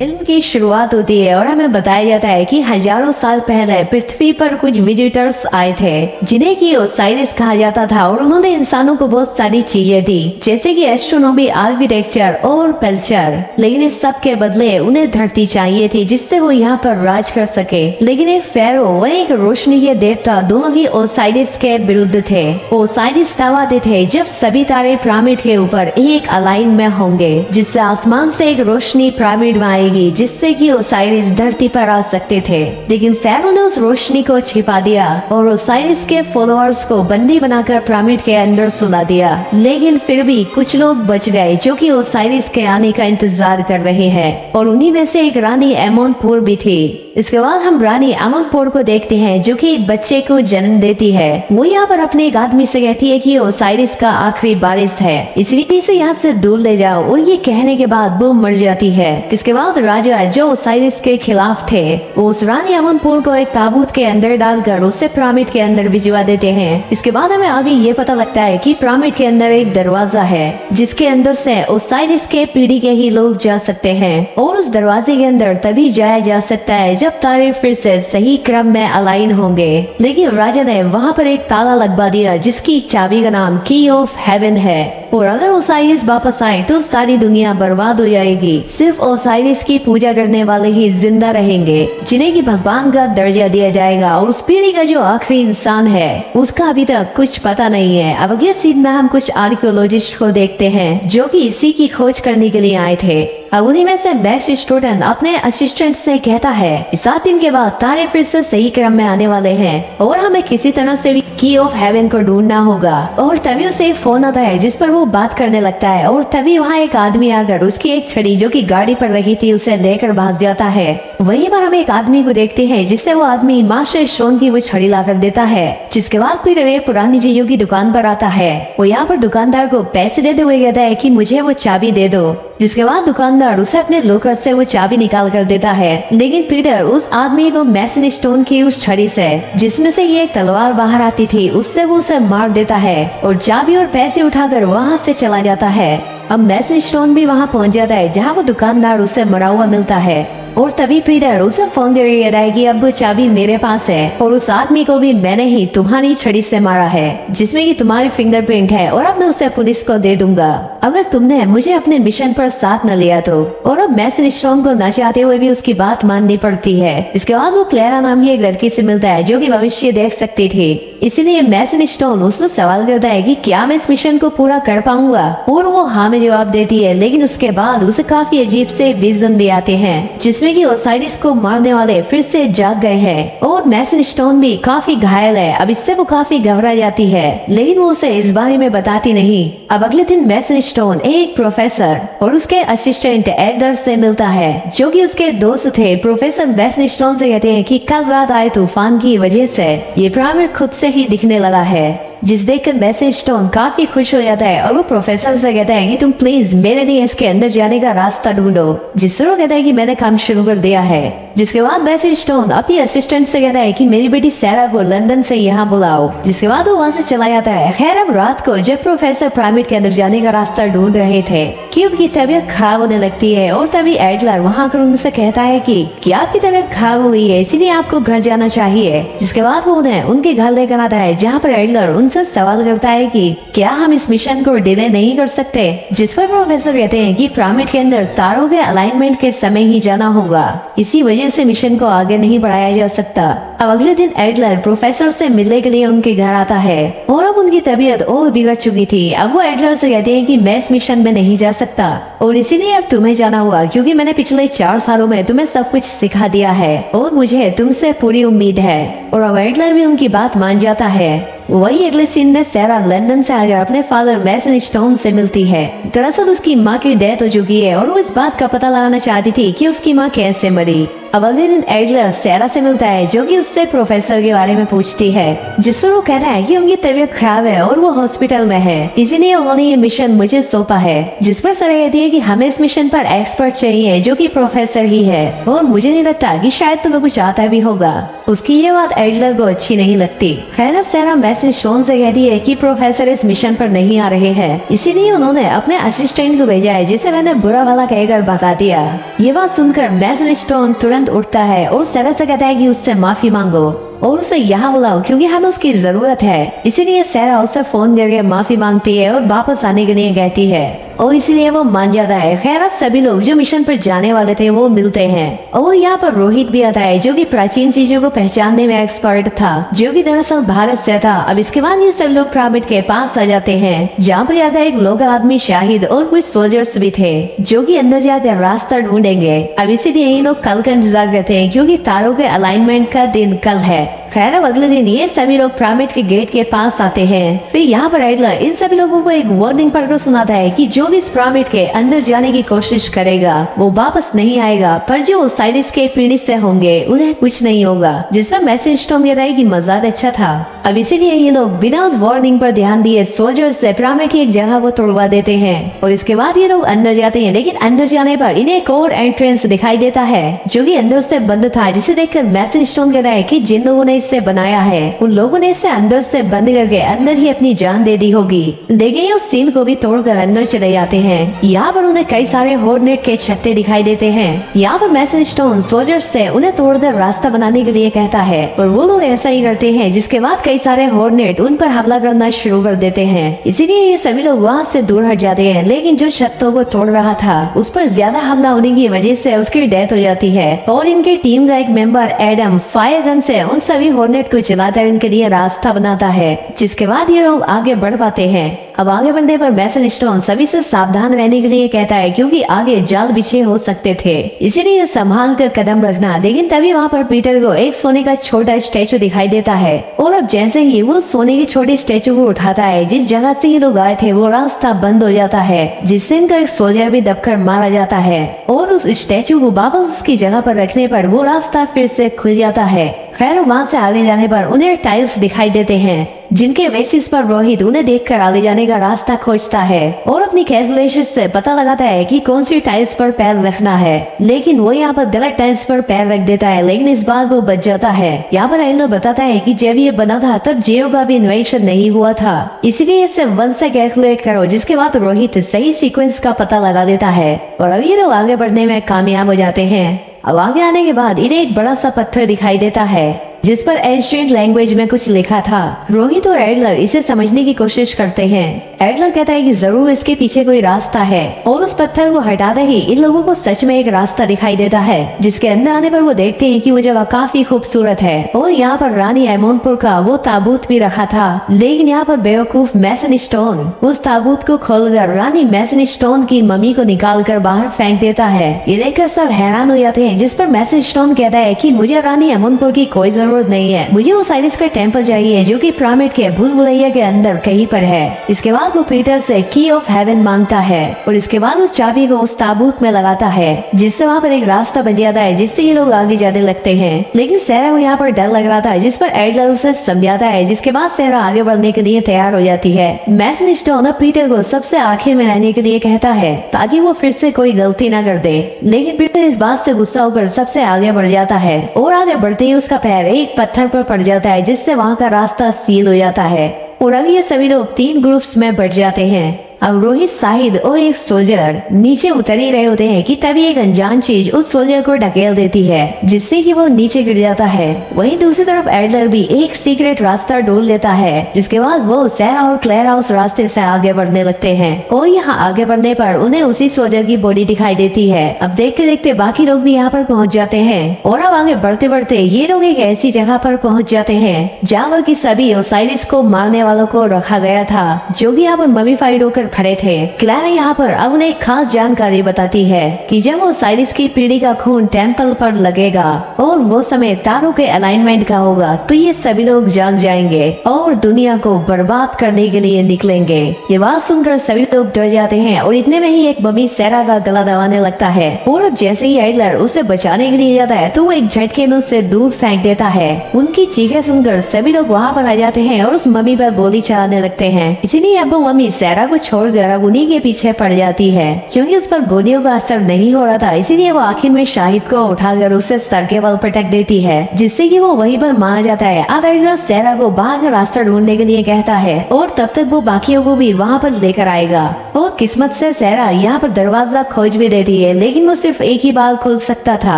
Film की शुरुआत होती है और हमें बताया जाता है कि हजारों साल पहले पृथ्वी पर कुछ विजिटर्स आए थे जिन्हें कि ओसाइरिस कहा जाता था और उन्होंने इंसानों को बहुत सारी चीजें दी जैसे कि एस्ट्रोनॉमी, आर्किटेक्चर और कल्चर। लेकिन इस सब के बदले उन्हें धरती चाहिए थी जिससे वो यहाँ पर राज कर सके। लेकिन एक फेरो और एक रोशनी के देवता दोनों ही ओसाइरिस के विरुद्ध थे। ओसाइरिस दावाते थे जब सभी तारे पिरामिड के ऊपर एक अलाइन में होंगे जिससे आसमान से एक रोशनी पिरामिड में आएगी जिससे कि ओसाइरिस धरती पर आ सकते थे। लेकिन फेरो ने उस रोशनी को छिपा दिया और ओसाइरिस के फॉलोअर्स को बंदी बनाकर पिरामिड के अंदर सुला दिया। लेकिन फिर भी कुछ लोग बच गए जो कि ओसाइरिस के आने का इंतजार कर रहे हैं और उन्हीं में से एक रानी एमोनपुर भी थी। इसके बाद हम रानी एमोनपुर को देखते हैं जो कि एक बच्चे को जन्म देती है। वो यहाँ पर अपने एक आदमी से कहती है कि ओसाइरिस का आखिरी बारिश है, इसलिए इसे यहाँ से दूर ले जाओ। और ये कहने के बाद वो मर जाती है। इसके बाद राजा जो ओसाइरिस के खिलाफ थे वो उस रानी एमोनपुर को एक ताबूत के अंदर डालकर उससे पिरामिड के अंदर भिजवा देते हैं। इसके बाद हमें आगे ये पता लगता है कि पिरामिड के अंदर एक दरवाजा है जिसके अंदर से ओसाइरिस के पीढ़ी के ही लोग जा सकते हैं और उस दरवाजे के अंदर तभी जाया जा सकता है जब तारे फिर से सही क्रम में अलाइन होंगे। लेकिन राजा ने वहाँ पर एक ताला लगवा दिया जिसकी चाबी का नाम की ऑफ हेवन है और अगर ओसाइरिस वापस आए तो सारी दुनिया बर्बाद हो जाएगी। सिर्फ ओसाइरिस की पूजा करने वाले ही जिंदा रहेंगे जिन्हें कि भगवान का दर्जा दिया जाएगा और उस पीढ़ी का जो आखिरी इंसान है उसका अभी तक कुछ पता नहीं है। अब अगले सीन में हम कुछ आर्कियोलॉजिस्ट को देखते हैं जो कि इसी की खोज करने के लिए आए थे। अब उन्हीं में से मैक्स स्टोटन अपने असिस्टेंट से कहता है 7 दिन के बाद तारे फिर से सही क्रम में आने वाले हैं और हमें किसी तरह से भी की ऑफ हेवन को ढूंढना होगा। और तभी उसे एक फोन आता है जिस पर वो बात करने लगता है और तभी वहाँ एक आदमी आकर उसकी एक छड़ी जो कि गाड़ी पर रखी थी उसे लेकर भाग जाता है। वहीं पर हम एक आदमी को देखते हैं जिससे वो आदमी मास्टर स्टोन की वो छड़ी लाकर देता है। जिसके बाद पीटर एक पुरानी चीजों की दुकान पर आता है। वो यहाँ पर दुकानदार को पैसे देते हुए कहता है कि मुझे वो चाबी दे दो। जिसके बाद दुकानदार उसे अपने लॉकर से वो चाबी निकाल कर देता है। लेकिन पीटर उस आदमी को मैसन स्टोन की उस छड़ी से जिसमें से ये एक तलवार बाहर आती थी उससे वो उसे मार देता है और चाबी और पैसे उठाकर वहाँ से चला जाता है। अब मैसन स्टोन भी वहाँ पहुँच जाता है जहाँ वो दुकानदार उसे मरा हुआ मिलता है और तभी पीटर उसे फोन कर कहता है कि अब वो चाबी मेरे पास है और उस आदमी को भी मैंने ही तुम्हारी छड़ी से मारा है जिसमें कि तुम्हारे फिंगरप्रिंट है और अब मैं उसे पुलिस को दे दूंगा अगर तुमने मुझे अपने मिशन पर साथ न लिया तो। और अब मैसन स्टोन को न चाहते हुए भी उसकी बात माननी पड़ती है। इसके बाद वो क्लेरा नाम की एक लड़की से मिलता है जो कि भविष्य देख सकती थी। इसीलिए मैसन स्टोन उससे सवाल करता है कि क्या मैं इस मिशन को पूरा कर पाऊंगा और वो हाँ में जवाब देती है। लेकिन उसके बाद उसे काफी अजीब से विजन भी आते हैं जिसमें कि ओसाइरिस को मारने वाले फिर से जाग गए हैं और मैसन स्टोन भी काफी घायल है। अब इससे वो काफी घबरा जाती है लेकिन वो उसे इस बारे में बताती नहीं। अब अगले दिन मैसन स्टोन एक प्रोफेसर और उसके असिस्टेंट एडगर से मिलता है जो कि उसके दोस्त थे। प्रोफेसर मैसन स्टोन से कहते हैं कि कल रात आए तूफान की वजह से ये पिरामिड खुद से ही दिखने लगा है। जिस देखकर मैसन स्टोन काफी खुश हो जाता है और वो प्रोफेसर से कहता है कि तुम प्लीज मेरे लिए इसके अंदर जाने का रास्ता ढूंढो। जिससे वो कहता है कि मैंने काम शुरू कर दिया है। जिसके बाद मैसन स्टोन अपनी असिस्टेंट से कहता है कि मेरी बेटी सैरा को लंदन से यहाँ बुलाओ। जिसके बाद वो वहाँ से चला जाता है। खैर अब रात को जब प्रोफेसर पिरामिड के अंदर जाने का रास्ता ढूंढ रहे थे कि उनकी तबीयत खराब होने लगती है और तभी एडलर वहाँ आकर उनसे कहता है कि आपकी तबीयत खराब हो गई है इसीलिए आपको घर जाना चाहिए। जिसके बाद वो उन्हें उनके घर लेकर आता है जहाँ पर एडलर उनसे सवाल करता है कि क्या हम इस मिशन को डिले नहीं कर सकते। जिस पर प्रोफेसर कहते हैं कि पिरामिड के अंदर तारों के अलाइनमेंट के समय ही जाना होगा, इसी वजह से मिशन को आगे नहीं बढ़ाया जा सकता। अब अगले दिन एडलर प्रोफेसर से मिलने के लिए उनके घर आता है और अब उनकी तबीयत और बिगड़ चुकी थी। अब वो एडलर से कहते हैं कि मैं इस मिशन में नहीं जा सकता और इसीलिए अब तुम्हें जाना हुआ क्योंकि मैंने पिछले 4 सालों में तुम्हें सब कुछ सिखा दिया है और मुझे तुमसे पूरी उम्मीद है। और अब एडलर भी उनकी बात मान जाता है। वही अगले सीन में सैरा लंदन से आकर अपने फादर मैसन स्टोन से मिलती है। दरअसल उसकी माँ की डेथ हो चुकी है और वो इस बात का पता लगाना चाहती थी कि उसकी माँ कैसे मरी। अब अगले दिन एडलर सैरा से मिलता है, जो कि उससे प्रोफेसर के बारे में पूछती है, जिस पर वो कहता है कि उनकी तबीयत खराब है और वो हॉस्पिटल में है, इसीलिए उन्होंने ये मिशन मुझे सौंपा है। जिस पर सैरा कहती है कि हमें इस मिशन पर एक्सपर्ट चाहिए जो कि प्रोफेसर ही है, और मुझे नहीं लगता कि शायद तुम्हें कुछ आता भी होगा। उसकी ये बात एडलर को अच्छी नहीं लगती। खैर अब सैरा मैसेज स्टोन से कहती है कि प्रोफेसर इस मिशन पर नहीं आ रहे हैं, इसीलिए उन्होंने अपने असिस्टेंट को भेजा है, जिसे मैंने बुरा भला कहकर भगा दिया। ये बात सुनकर मैसेज स्टोन तुरंत उठता है और सैरा से कहता है कि उससे माफी मांगो और उसे यहाँ बुलाओ क्योंकि हमें उसकी जरूरत है। इसीलिए सैरा उससे फोन करके माफी मांगती है और वापस आने के लिए कहती है, और इसीलिए वो मान जाता है। खैर अब सभी लोग जो मिशन पर जाने वाले थे वो मिलते हैं, और यहाँ पर रोहित भी आता है, जो कि प्राचीन चीजों को पहचानने में एक्सपर्ट था, जो कि दरअसल भारत से था। अब इसके बाद ये सब लोग पिरामिड के पास आ जाते हैं, जहाँ पर जाकर एक लोकल आदमी शाहिद और कुछ सोल्जर्स भी थे, जो कि अंदर जाकर रास्ता ढूंढेंगे। अब इसीलिए ये लोग कल का इंतजार करते हैं, क्योंकि तारों के अलाइनमेंट का दिन कल है। खैर अब अगले दिन ये सभी लोग पिरामिड के गेट के पास आते हैं। फिर यहाँ पर एडलर इन सभी लोगों को एक वार्निंग पढ़कर सुनाता है कि जो भी इस पिरामिड के अंदर जाने की कोशिश करेगा वो वापस नहीं आएगा, पर जो ओसाइरिस के पीड़ित से होंगे उन्हें कुछ नहीं होगा। जिसमें मैसेज स्टोन कहता है कि मजाक अच्छा था। अब इसीलिए ये लोग बिना उस वार्निंग पर ध्यान दिए सोल्जर्स से पिरामिड की एक जगह को तोड़वा देते हैं, और इसके बाद ये लोग अंदर जाते हैं। लेकिन अंदर जाने पर इन्हें एक और एंट्रेंस दिखाई देता है, जो कि अंदर से बंद था, जिसे देखकर मैसेज स्टोन कहता है कि जिन लोगों ने इसे बनाया है उन लोगों ने इसे अंदर से बंद करके अंदर ही अपनी जान दे दी होगी। लेकिन ये उस सीन को भी तोड़कर अंदर चले जाते हैं। यहाँ पर उन्हें कई सारे हॉर्नेट के छत्ते दिखाई देते हैं। यहाँ पर मैसेज स्टोन सोल्जर्स से उन्हें तोड़कर रास्ता बनाने के लिए कहता है, और वो लोग ऐसा ही करते हैं। जिसके बाद कई सारे हॉर्नेट उन पर हमला करना शुरू कर देते हैं। इसीलिए ये सभी लोग वहाँ से दूर हट जाते हैं। लेकिन जो छत्तों को तोड़ रहा था उस पर ज्यादा हमला होने की वजह से उसकी डेथ हो जाती है, और इनकी टीम का एक मेंबर एडम फायर गन से उन सभी हॉर्नेट को चलाकर इनके लिए रास्ता बनाता है। जिसके बाद ये लोग आगे बढ़ पाते हैं। अब आगे बढ़ने पर मैसेज स्टोन सभी से सावधान रहने के लिए कहता है, क्योंकि आगे जाल बिछे हो सकते थे, इसीलिए संभाल कर कदम रखना। लेकिन तभी वहाँ पर पीटर को एक सोने का छोटा स्टैचू दिखाई देता है, और अब जैसे ही वो सोने के छोटे स्टैचू को उठाता है, जिस जगह से ये लोग आए थे वो रास्ता बंद हो जाता है, जिससे इनका एक सोल्जर भी दबकर मारा जाता है। और उस स्टैचू को वापस उसकी जगह पर रखने पर वो रास्ता फिर से खुल जाता है। खैर वहाँ से आगे जाने पर उन्हें टाइल्स दिखाई देते हैं, जिनके बेसिस पर रोहित उन्हें देखकर आगे जाने का रास्ता खोजता है, और अपनी कैलकुलेशन से पता लगाता है कि कौन सी टाइल्स पर पैर रखना है। लेकिन वो यहाँ पर गलत टाइल्स पर पैर रख देता है, लेकिन इस बार वो बच जाता है। यहाँ पर एल्डो बताता है कि जब ये बना था तब जियो का भी इन्वेंशन नहीं हुआ था, इसीलिए इसे 1 से कैलकुलेट करो। जिसके बाद रोहित सही सीक्वेंस का पता लगा देता है, और अब ये लोग आगे बढ़ने में कामयाब हो जाते हैं। अब आगे आने के बाद इन्हें एक बड़ा सा पत्थर दिखाई देता है, जिस पर एंशिएंट लैंग्वेज में कुछ लिखा था। रोहित और एडलर इसे समझने की कोशिश करते हैं। एडलर कहता है कि जरूर इसके पीछे कोई रास्ता है, और उस पत्थर को हटाते ही इन लोगों को सच में एक रास्ता दिखाई देता है, जिसके अंदर आने पर वो देखते हैं कि वो जगह काफी खूबसूरत है, और यहाँ पर रानी एमोनपुर का वो ताबूत भी रखा था। लेकिन यहाँ पर बेवकूफ मैसेज स्टोन उस ताबूत को खोलकर रानी मैसेज स्टोन की मम्मी को निकाल कर बाहर फेंक देता है। ये देखकर सब हैरान हो जाते हैं, जिस पर मैसेज स्टोन कहता है कि मुझे रानी एमोनपुर की कोई जरूरत नहीं है, मुझे ओसाइरिस का टेम्पल चाहिए, जो कि पिरामिड के भूल भुलैया के अंदर कहीं पर है। इसके बाद वो पीटर से की ऑफ हेवन मांगता है, और इसके बाद उस चाबी को उस ताबूत में लगाता है, जिससे वहाँ पर एक रास्ता बन जाता है, जिससे ये लोग आगे जाने लगते हैं। लेकिन सैरा को यहाँ पर डर लग रहा था, जिस पर एडलर उसे समझाता है। जिसके बाद सैरा आगे बढ़ने के लिए तैयार हो जाती है। मैसेज स्टोन अब पीटर को सबसे आखिर में रहने के लिए कहता है, ताकि वो फिर से कोई गलती न कर दे। लेकिन पीटर इस बात से गुस्सा होकर सबसे आगे बढ़ जाता है, और आगे बढ़ते ही उसका पैर एक पत्थर पर पड़ जाता है, जिससे वहाँ का रास्ता सील हो जाता है। और अब ये सभी लोग 3 ग्रुप्स में बढ़ जाते हैं। अब रोहित, शाहिद और एक सोल्जर नीचे उतर ही रहे होते हैं कि तभी एक अनजान चीज उस सोल्जर को ढकेल देती है, जिससे कि वो नीचे गिर जाता है। वहीं दूसरी तरफ एडलर भी एक सीक्रेट रास्ता ढूंढ लेता है, जिसके बाद वो सैरा और क्लेरा उस रास्ते से आगे बढ़ने लगते हैं। और यहाँ आगे बढ़ने पर उन्हें उसी सोल्जर की बॉडी दिखाई देती है। अब देखते देखते बाकी लोग भी यहाँ पर पहुँच जाते हैं, और अब आगे बढ़ते बढ़ते ये लोग एक ऐसी जगह पर पहुँच जाते हैं जहाँ पर की सभी ओसाइरिस को मारने वालों को रखा गया था, जो की यहाँ पर ममीफाइड होकर खड़े थे। क्लैरा यहाँ पर अब उन्हें एक खास जानकारी बताती है कि जब ओसाइरिस की पीढ़ी का खून टेम्पल पर लगेगा और वो समय तारों के अलाइनमेंट का होगा तो ये सभी लोग जाग जाएंगे और दुनिया को बर्बाद करने के लिए निकलेंगे। ये बात सुनकर सभी लोग डर जाते हैं और इतने में ही एक मम्मी सेरा का गला दबाने लगता है और अब जैसे ही एडलर उसे बचाने के लिए जाता है तो वो एक झटके में उससे दूर फेंक देता है। उनकी चीखें सुनकर सभी लोग वहाँ पर आ जाते हैं और उस मम्मी पर गोली चलाने लगते हैं। इसीलिए अब वो मम्मी सेरा को छोड़कर अब उन्हीं के पीछे पड़ जाती है। क्योंकि उस पर गोलियों का असर नहीं हो रहा था इसीलिए वो आखिर में शाहिद को उठाकर उसे सर के बल पटक देती है जिससे कि वो वहीं पर मारा जाता है। अब एडलर सेरा को बाहर का रास्ता ढूंढने के लिए कहता है और तब तक वो बाकियों को भी वहाँ पर लेकर आएगा। और किस्मत से सेरा यहाँ पर दरवाजा खोज भी देती है लेकिन वो सिर्फ एक ही बार खोल सकता था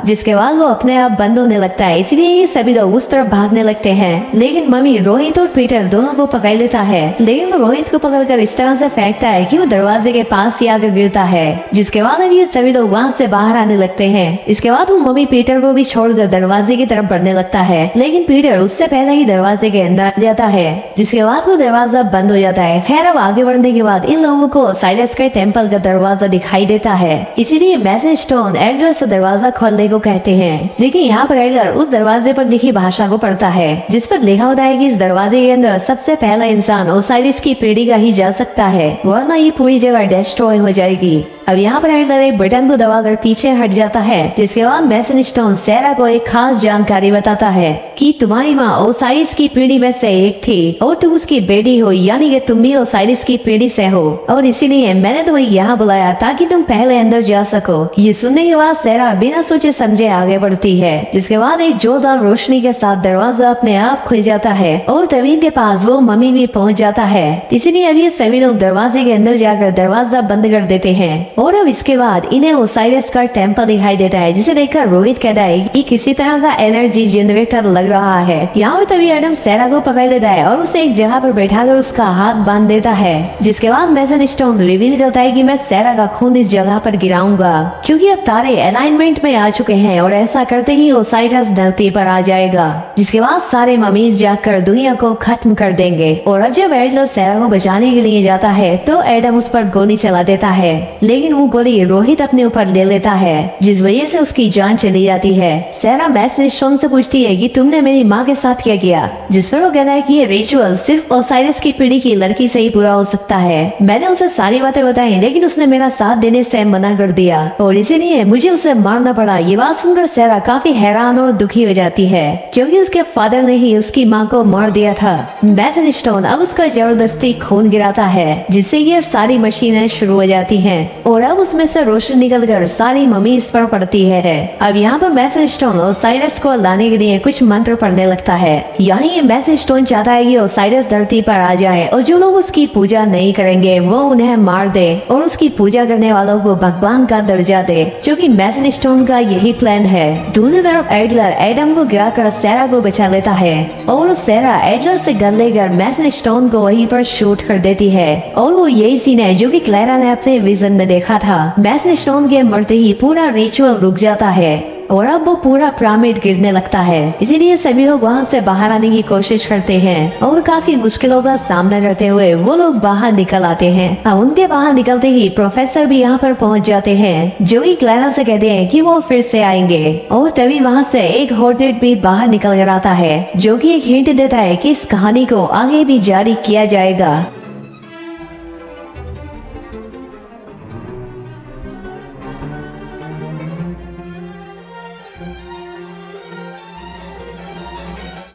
जिसके बाद वो अपने आप बंद होने लगता है। इसीलिए ये सभी लोग उस तरफ भागने लगते हैं लेकिन मम्मी रोहित और पीटर दोनों को पकड़ लेता है लेकिन वो रोहित को पकड़कर इस तरह से फेंकता है कि वो दरवाजे के पास ही आकर गिरता है जिसके बाद अब ये सभी लोग वहाँ से बाहर आने लगते हैं। इसके बाद वो मम्मी पीटर को भी छोड़कर दरवाजे की तरफ बढ़ने लगता है लेकिन पीटर उससे पहले ही दरवाजे के अंदर आ जाता है जिसके बाद वो दरवाजा बंद हो जाता है। खैर अब आगे बढ़ने के बाद इन लोगों को साइरस के टेम्पल का दरवाजा दिखाई देता है इसीलिए मैसेज स्टोन एडलर से दरवाजा खोलने को कहते हैं लेकिन यहाँ पर एडलर उस दरवाजे पर लिखी भाषा को पढ़ता है जिस पर लिखा होता है कि इस दरवाजे के अंदर सबसे पहला इंसान ओसाइरिस की पीढ़ी का ही जा सकता है वरना ये पूरी जगह डिस्ट्रॉय हो जाएगी। अब यहाँ पर एडलर एक बटन को दबाकर पीछे हट जाता है जिसके बाद मैसन स्टोन सेरा को एक खास जानकारी बताता है कि तुम्हारी माँ ओसाइरिस की पीढ़ी में से एक थी और तुम उसकी बेटी हो यानी कि तुम भी ओसाइरिस की पीढ़ी से हो और इसीलिए मैंने तुम्हें यहाँ बुलाया ताकि तुम पहले अंदर जा सको। ये सुनने के बाद सेरा बिना सोचे समझे आगे बढ़ती है जिसके बाद एक जोरदार रोशनी के साथ दरवाजा अपने आप खुल जाता है और तमीन के पास वो मम्मी भी पहुँच जाता है। इसीलिए अब ये सभी लोग दरवाजे के अंदर जाकर दरवाजा बंद कर देते हैं और अब इसके बाद इन्हें ओसाइरिस का टेम्पल दिखाई देता है जिसे देखकर रोहित कहता है कि किसी तरह का एनर्जी जनरेटर लग रहा है। यहाँ पर तभी एडम सेरा को पकड़ लेता है और उसे एक जगह पर बैठाकर उसका हाथ बांध देता है जिसके बाद मैसन स्टोन रिवील करता है कि मैं सेरा का खून इस जगह पर गिराऊंगा क्योंकि अब तारे अलाइनमेंट में आ चुके हैं और ऐसा करते ही ओसाइरस धरती पर आ जाएगा जिसके बाद सारे ममीज जाकर दुनिया को खत्म कर देंगे। और अब जब एडलर सेरा को बचाने के लिए जाता है तो एडम उस पर गोली चला देता है लेकिन वो गोली रोहित अपने ऊपर ले लेता है जिस वजह से उसकी जान चली जाती है। सेरा मैसन स्टोन से पूछती है कि तुमने मेरी माँ के साथ क्या किया जिस पर वो कहता है कि ये रिचुअल सिर्फ ओसाइरिस की पीढ़ी की लड़की से ही पूरा हो सकता है। मैंने उसे सारी बातें बताई लेकिन उसने मेरा साथ देने से मना कर दिया और इसीलिए मुझे उसे मारना पड़ा। ये बात सुनकर सेरा काफी हैरान और दुखी हो जाती है क्योंकि उसके फादर ने ही उसकी माँ को मार दिया था। मैसन स्टोन अब उसका जबरदस्ती खून गिराता है जिससे ये सारी मशीनें शुरू हो जाती हैं और अब उसमें से रोशनी निकलकर सारी मम्मी इस पर पड़ती है। अब यहाँ पर मैसन स्टोन ओसाइरस को लाने के लिए कुछ मंत्र पढ़ने लगता है यानी ये मैसन स्टोन चाहता है कि ओसाइरस धरती पर आ जाए और जो लोग उसकी पूजा नहीं करेंगे वो उन्हें मार दे और उसकी पूजा करने वालों को भगवान का दर्जा दे जो कि मैसन स्टोन का यही प्लान है। दूसरी तरफ एडलर एडम को गिराकर सेरा को बचा लेता है और सेरा एडलर से गन लेकर मैसन स्टोन को वहीं पर शूट कर देती है और वो यही सीन है जो कि क्लैरा ने अपने विजन में देखा था। मैसन स्टोन के मरते ही पूरा रिचुअल रुक जाता है और अब वो पूरा पिरामिड गिरने लगता है। इसीलिए सभी लोग वहाँ से बाहर आने की कोशिश करते हैं और काफी मुश्किलों का सामना करते हुए वो लोग बाहर निकल आते हैं। अब उनके बाहर निकलते ही प्रोफेसर भी यहाँ पर पहुँच जाते हैं जो कि क्लैरा से कहते हैं कि वो फिर से आएंगे और तभी वहाँ से एक हॉर्नेट भी बाहर निकल कर आता है जो कि एक हिंट देता है कि इस कहानी को आगे भी जारी किया जाएगा।